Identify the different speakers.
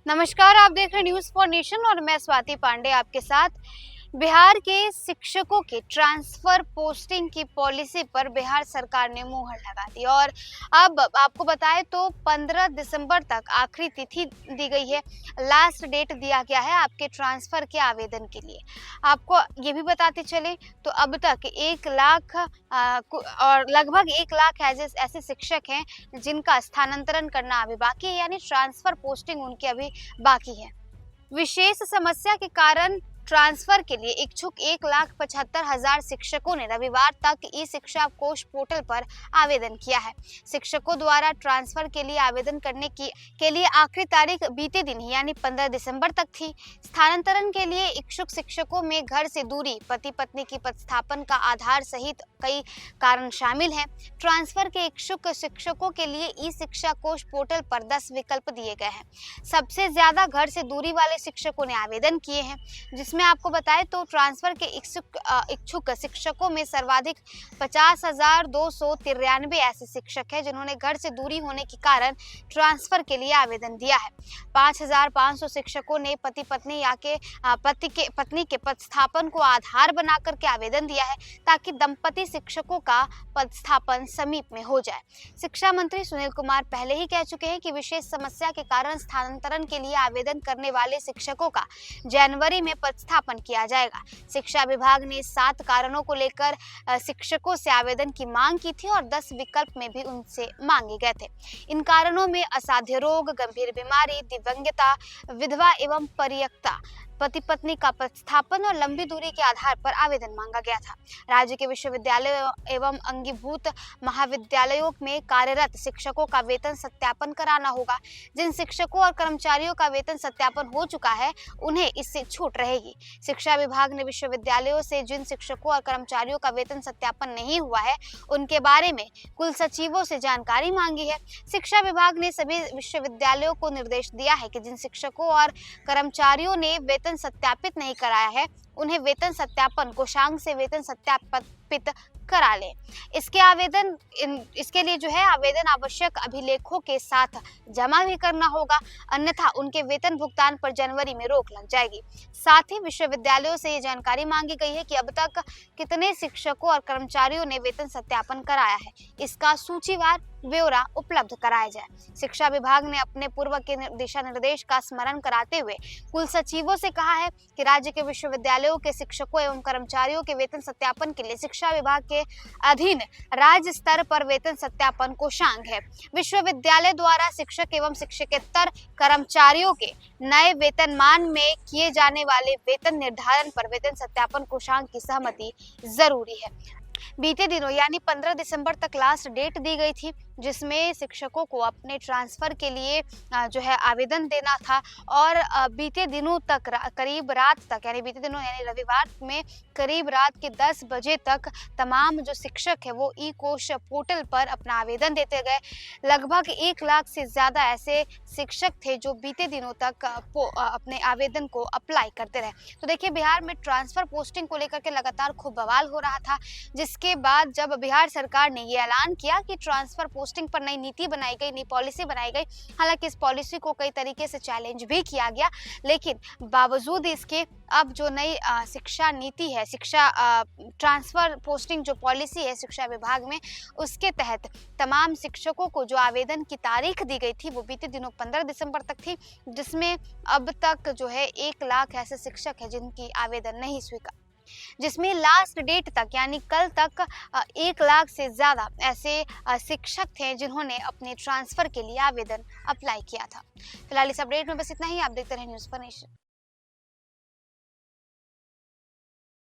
Speaker 1: नमस्कार, आप देख रहे हैं न्यूज़ फॉर नेशन और मैं स्वाति पांडे आपके साथ। बिहार के शिक्षकों के ट्रांसफर पोस्टिंग की पॉलिसी पर बिहार सरकार ने मुहर लगा दी और अब आपको बताएं तो 15 दिसंबर तक आखिरी तिथि दी गई है। लास्ट डेट दिया गया है आपके ट्रांसफर के आवेदन के लिए। आपको ये भी बताते चले तो अब तक 1 लाख और लगभग 1 लाख ऐसे शिक्षक हैं जिनका स्थानांतरण करना अभी बाकी है, यानी ट्रांसफर पोस्टिंग उनकी अभी बाकी है। विशेष समस्या के कारण ट्रांसफर के लिए इच्छुक 1,75,000 शिक्षकों ने रविवार तक ई शिक्षा कोष पोर्टल पर आवेदन किया है। शिक्षकों द्वारा ट्रांसफर के लिए आवेदन करने के लिए आखिरी तारीख बीते दिन यानी 15 दिसंबर तक थी। स्थानांतरण के लिए इच्छुक शिक्षकों में घर से दूरी, पति पत्नी की प्रतिस्थापन का आधार सहित कई कारण शामिल हैं। ट्रांसफर के इच्छुक शिक्षकों के लिए ई शिक्षा कोष पोर्टल पर 10 विकल्प दिए गए हैं। सबसे ज्यादा घर से दूरी वाले शिक्षकों ने आवेदन किए हैं, जिसमें आपको बताएं तो ट्रांसफर के इच्छुक शिक्षकों में सर्वाधिक 50,293 ऐसे शिक्षक हैं जिन्होंने घर से दूरी होने के कारण ट्रांसफर के लिए आवेदन दिया है। 5,500 शिक्षकों ने पति पत्नी या के पत्नी के पदस्थापन को आधार बनाकर के आवेदन दिया है ताकि दंपति शिक्षकों का पदस्थापन समीप में हो जाए। शिक्षा मंत्री सुनील कुमार पहले ही कह चुके हैं कि विशेष समस्या के कारण स्थानांतरण के लिए आवेदन करने वाले शिक्षकों का जनवरी में पदस्थापन किया जाएगा। शिक्षा विभाग ने 7 कारणों को लेकर शिक्षकों से आवेदन की मांग की थी और 10 विकल्प में भी उनसे मांगे गए थे। इन कारणों में असाध्य रोग, गंभीर बीमारी, दिव्यांगता, विधवा एवं परित्यक्ता, पति पत्नी का पदस्थापन और लंबी दूरी के आधार पर आवेदन मांगा गया था। राज्य के विश्वविद्यालयों एवं अंगीभूत महाविद्यालयों में कार्यरत शिक्षकों का वेतन सत्यापन कराना होगा। जिन शिक्षकों और कर्मचारियों का वेतन सत्यापन हो चुका है उन्हें इससे छूट रहेगी। शिक्षा विभाग ने विश्वविद्यालयों से जिन शिक्षकों और कर्मचारियों का वेतन सत्यापन नहीं हुआ है उनके बारे में कुल सचिवों से जानकारी मांगी है। शिक्षा विभाग ने सभी विश्वविद्यालयों को निर्देश दिया है कि जिन शिक्षकों और कर्मचारियों ने वेतन सत्यापित नहीं कराया है उन्हें वेतन सत्यापन कोषांग से वेतन सत्यापित करा लें। इसके लिए जो है आवेदन आवश्यक अभिलेखों के साथ जमा भी करना होगा, अन्यथा उनके वेतन भुगतान पर जनवरी में रोक लग जाएगी। साथ ही विश्वविद्यालयों से ये जानकारी मांगी गई है कि अब तक कितने शिक्षकों और कर्मचारियों ने वेतन सत्यापन कराया है, इसका सूचीवार ब्यौरा उपलब्ध कराया जाए। शिक्षा विभाग ने अपने पूर्व के दिशा निर्देश का स्मरण कराते हुए कुल सचिवों से कहा है कि राज्य के विश्वविद्यालयों के शिक्षकों एवं कर्मचारियों के वेतन सत्यापन के लिए शिक्षा विभाग के अधीन राज्य स्तर पर वेतन सत्यापन कोषांग है। विश्वविद्यालय द्वारा शिक्षक एवं शिक्षकेतर कर्मचारियों के नए वेतनमान में किए जाने वाले वेतन निर्धारण पर वेतन सत्यापन कोषांग की सहमति जरूरी है। बीते दिनों यानी 15 दिसंबर तक लास्ट डेट दी गई थी, जिसमें शिक्षकों को अपने ट्रांसफर के लिए जो है आवेदन देना था और बीते दिनों तक करीब रात तक यानी रविवार में करीब रात के 10 बजे तक तमाम जो शिक्षक है वो ई कोष पोर्टल पर अपना आवेदन देते गए। लगभग 1 लाख से ज्यादा ऐसे शिक्षक थे जो बीते दिनों तक अपने आवेदन को अप्लाई करते रहे। तो देखिए, बिहार में ट्रांसफर पोस्टिंग को लेकर के लगातार खूब बवाल हो रहा था, जिसके बाद जब बिहार सरकार ने ये ऐलान किया कि ट्रांसफर पोस्टिंग पर नई नीति बनाई गई, नई पॉलिसी बनाई गई। हालांकि इस पॉलिसी को कई तरीके से चैलेंज भी किया गया, लेकिन बावजूद इसके अब जो नई शिक्षा नीति है, शिक्षा ट्रांसफर पोस्टिंग जो पॉलिसी है शिक्षा विभाग में, उसके तहत तमाम शिक्षकों को जो आवेदन की तारीख दी गई थी वो बीते दिनों 15 दिसंबर तक थी, जिसमें अब तक जो है 1 लाख ऐसे शिक्षक हैं जिनकी आवेदन नहीं स्वीकार, जिसमें लास्ट डेट तक यानी कल तक 1 लाख से ज्यादा ऐसे शिक्षक थे जिन्होंने अपने ट्रांसफर के लिए आवेदन अप्लाई किया था। फिलहाल इस अपडेट में बस इतना ही। आप देखते रहे न्यूज़ फॉर नेशन।